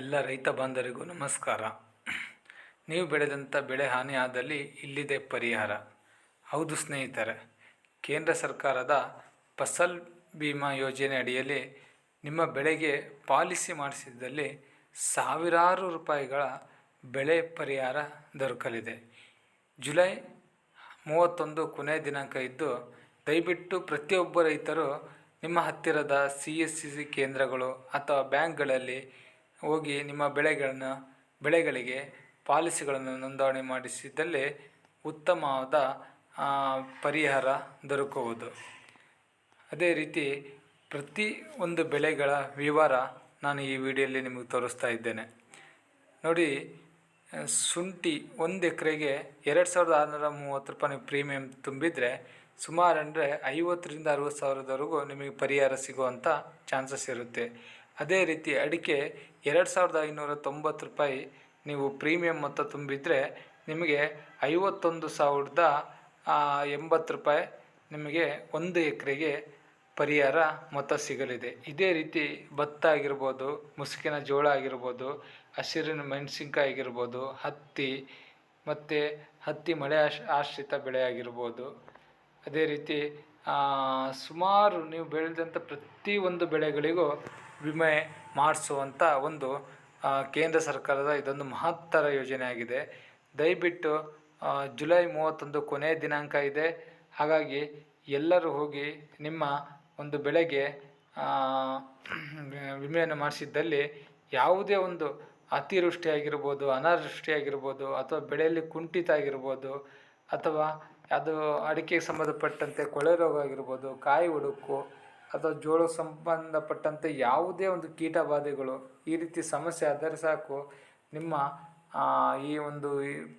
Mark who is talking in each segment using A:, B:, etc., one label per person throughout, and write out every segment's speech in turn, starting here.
A: ಎಲ್ಲ ರೈತ ಬಾಂಧವರಿಗೂ ನಮಸ್ಕಾರ. ನೀವು ಬೆಳೆದಂಥ ಬೆಳೆ ಹಾನಿಯಾದಲ್ಲಿ ಇಲ್ಲಿದೆ ಪರಿಹಾರ. ಹೌದು ಸ್ನೇಹಿತರೆ, ಕೇಂದ್ರ ಸರ್ಕಾರದ ಫಸಲ್ ಬಿಮಾ ಯೋಜನೆ ಅಡಿಯಲ್ಲಿ ನಿಮ್ಮ ಬೆಳೆಗೆ ಪಾಲಿಸಿ ಮಾಡಿಸಿದ್ದಲ್ಲಿ ಸಾವಿರಾರು ರೂಪಾಯಿಗಳ ಬೆಳೆ ಪರಿಹಾರ ದೊರಕಲಿದೆ. ಜುಲೈ 31 ಕೊನೆಯ ದಿನಾಂಕ ಇದ್ದು, ದಯವಿಟ್ಟು ಪ್ರತಿಯೊಬ್ಬ ರೈತರು ನಿಮ್ಮ ಹತ್ತಿರದ CSCC ಕೇಂದ್ರಗಳು ಅಥವಾ ಬ್ಯಾಂಕ್ಗಳಲ್ಲಿ ಹೋಗಿ ನಿಮ್ಮ ಬೆಳೆಗಳಿಗೆ ಪಾಲಿಸಿಗಳನ್ನು ನೋಂದಣಿ ಮಾಡಿಸಿದ್ದಲ್ಲಿ ಉತ್ತಮವಾದ ಪರಿಹಾರ ದೊರಕುವುದು. ಅದೇ ರೀತಿ ಪ್ರತಿ ಒಂದು ಬೆಳೆಗಳ ವಿವರ ನಾನು ಈ ವಿಡಿಯೋಲಿ ನಿಮಗೆ ತೋರಿಸ್ತಾ ಇದ್ದೇನೆ. ನೋಡಿ, ಶುಂಠಿ 1 ಎಕರೆಗೆ 2630 ರೂಪಾಯಿ ಪ್ರೀಮಿಯಂ ತುಂಬಿದರೆ ಸುಮಾರು ಅಂದರೆ 50ರಿಂದ 60 ಸಾವಿರದವರೆಗೂ ನಿಮಗೆ ಪರಿಹಾರ ಸಿಗುವಂಥ ಚಾನ್ಸಸ್ ಇರುತ್ತೆ. ಅದೇ ರೀತಿ ಅಡಿಕೆ 2590 ರೂಪಾಯಿ ನೀವು ಪ್ರೀಮಿಯಂ ಮೊತ್ತ ತುಂಬಿದರೆ ನಿಮಗೆ 51,080 ರೂಪಾಯಿ ನಿಮಗೆ 1 ಎಕರೆಗೆ ಪರಿಹಾರ ಮೊತ್ತ ಸಿಗಲಿದೆ. ಇದೇ ರೀತಿ ಭತ್ತ ಆಗಿರ್ಬೋದು, ಮುಸುಕಿನ ಜೋಳ ಆಗಿರ್ಬೋದು, ಹಸಿರಿನ ಮೆಣಸಿನ್ಕಾಯಿ ಆಗಿರ್ಬೋದು, ಹತ್ತಿ ಮಳೆ ಆಶ್ರಿತ ಬೆಳೆ ಆಗಿರ್ಬೋದು. ಅದೇ ರೀತಿ ಸುಮಾರು ನೀವು ಬೆಳೆದಂಥ ಪ್ರತಿಯೊಂದು ಬೆಳೆಗಳಿಗೂ ವಿಮೆ ಮಾಡಿಸುವಂಥ ಒಂದು ಕೇಂದ್ರ ಸರ್ಕಾರದ ಇದೊಂದು ಮಹತ್ತರ ಯೋಜನೆ ಆಗಿದೆ. ದಯವಿಟ್ಟು ಜುಲೈ 31 ಕೊನೆಯ ದಿನಾಂಕ ಇದೆ. ಹಾಗಾಗಿ ಎಲ್ಲರೂ ಹೋಗಿ ನಿಮ್ಮ ಒಂದು ಬೆಳೆಗೆ ವಿಮೆಯನ್ನು ಮಾಡಿಸಿದ್ದಲ್ಲಿ ಯಾವುದೇ ಒಂದು ಅತಿವೃಷ್ಟಿ ಆಗಿರ್ಬೋದು, ಅನಾವೃಷ್ಟಿ ಆಗಿರ್ಬೋದು, ಅಥವಾ ಬೆಳೆಯಲ್ಲಿ ಕುಂಠಿತ ಆಗಿರ್ಬೋದು, ಅಥವಾ ಅದು ಅಡಿಕೆಗೆ ಸಂಬಂಧಪಟ್ಟಂತೆ ಕೊಳೆ ರೋಗ ಆಗಿರ್ಬೋದು, ಕಾಯಿ ಒಡುಕು ಅಥವಾ ಜೋಳಕ್ಕೆ ಸಂಬಂಧಪಟ್ಟಂತೆ ಯಾವುದೇ ಒಂದು ಕೀಟ ಬಾಧೆಗಳು ಈ ರೀತಿ ಸಮಸ್ಯೆ ಆದರೆ ಸಾಕು, ನಿಮ್ಮ ಈ ಒಂದು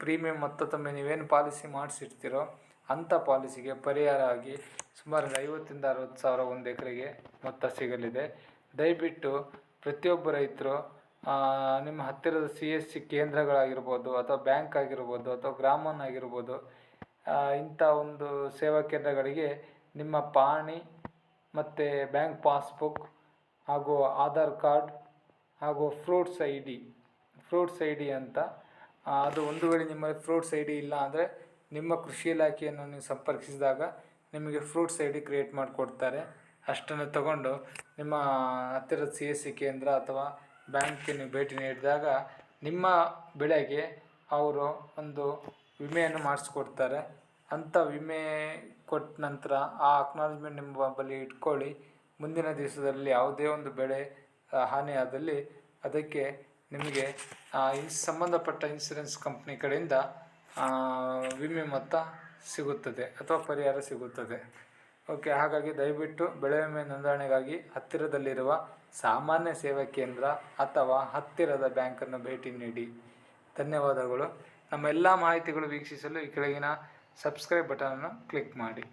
A: ಪ್ರೀಮಿಯಂ ಮೊತ್ತದೊಮ್ಮೆ ನೀವೇನು ಪಾಲಿಸಿ ಮಾಡಿಸಿರ್ತೀರೋ ಅಂಥ ಪಾಲಿಸಿಗೆ ಪರಿಹಾರ ಆಗಿ ಸುಮಾರು 50ರಿಂದ 60 ಸಾವಿರ 1 ಎಕರೆಗೆ ಮೊತ್ತ ಸಿಗಲಿದೆ. ದಯವಿಟ್ಟು ಪ್ರತಿಯೊಬ್ಬ ರೈತರು ನಿಮ್ಮ ಹತ್ತಿರದ CSC ಕೇಂದ್ರಗಳಾಗಿರ್ಬೋದು, ಅಥವಾ ಬ್ಯಾಂಕ್ ಆಗಿರ್ಬೋದು, ಅಥವಾ ಗ್ರಾಮನ್ ಆಗಿರ್ಬೋದು, ಇಂಥ ಒಂದು ಸೇವಾ ಕೇಂದ್ರಗಳಿಗೆ ನಿಮ್ಮ ಪಹಣಿ ಮತ್ತು ಬ್ಯಾಂಕ್ ಪಾಸ್ಬುಕ್ ಹಾಗೂ ಆಧಾರ್ ಕಾರ್ಡ್ ಹಾಗೂ ಫ್ರೂಟ್ಸ್ ಐ ಡಿ ಅಂತ, ಅದು ಒಂದು ವೇಳೆ ನಿಮ್ಮಲ್ಲಿ ಫ್ರೂಟ್ಸ್ ID ಇಲ್ಲ ಅಂದರೆ ನಿಮ್ಮ ಕೃಷಿ ಇಲಾಖೆಯನ್ನು ನೀವು ಸಂಪರ್ಕಿಸಿದಾಗ ನಿಮಗೆ ಫ್ರೂಟ್ಸ್ ID ಕ್ರಿಯೇಟ್ ಮಾಡಿಕೊಡ್ತಾರೆ. ಅಷ್ಟನ್ನು ತಗೊಂಡು ನಿಮ್ಮ ಹತ್ತಿರದ CSC ಕೇಂದ್ರ ಅಥವಾ ಬ್ಯಾಂಕ್ಗೆ ನೀವು ಭೇಟಿ ನೀಡಿದಾಗ ನಿಮ್ಮ ಬೆಳೆಗೆ ಅವರು ಒಂದು ವಿಮೆಯನ್ನು ಮಾಡಿಸ್ಕೊಡ್ತಾರೆ. ಅಂಥ ವಿಮೆ ಕೊಟ್ಟ ನಂತರ ಆ ಅಕ್ನಾಲಜ್ಮೆಂಟ್ ನಿಮ್ಮ ಬಳಿ ಇಟ್ಕೊಳ್ಳಿ. ಮುಂದಿನ ದಿವಸದಲ್ಲಿ ಯಾವುದೇ ಒಂದು ಬೆಳೆ ಹಾನಿಯಾದಲ್ಲಿ ಅದಕ್ಕೆ ನಿಮಗೆ ಸಂಬಂಧಪಟ್ಟ ಇನ್ಸೂರೆನ್ಸ್ ಕಂಪ್ನಿ ಕಡೆಯಿಂದ ವಿಮೆ ಮೊತ್ತ ಸಿಗುತ್ತದೆ ಅಥವಾ ಪರಿಹಾರ ಸಿಗುತ್ತದೆ. ಓಕೆ, ಹಾಗಾಗಿ ದಯವಿಟ್ಟು ಬೆಳೆ ವಿಮೆ ನೋಂದಣಿಗಾಗಿ ಹತ್ತಿರದಲ್ಲಿರುವ ಸಾಮಾನ್ಯ ಸೇವಾ ಕೇಂದ್ರ ಅಥವಾ ಹತ್ತಿರದ ಬ್ಯಾಂಕನ್ನು ಭೇಟಿ ನೀಡಿ. ಧನ್ಯವಾದಗಳು. ನಮ್ಮ ಎಲ್ಲ ಮಾಹಿತಿಗಳು ವೀಕ್ಷಿಸಲು ಈ ಕೆಳಗಿನ ಸಬ್ಸ್ಕ್ರೈಬ್ ಬಟನನ್ನು ಕ್ಲಿಕ್ ಮಾಡಿ.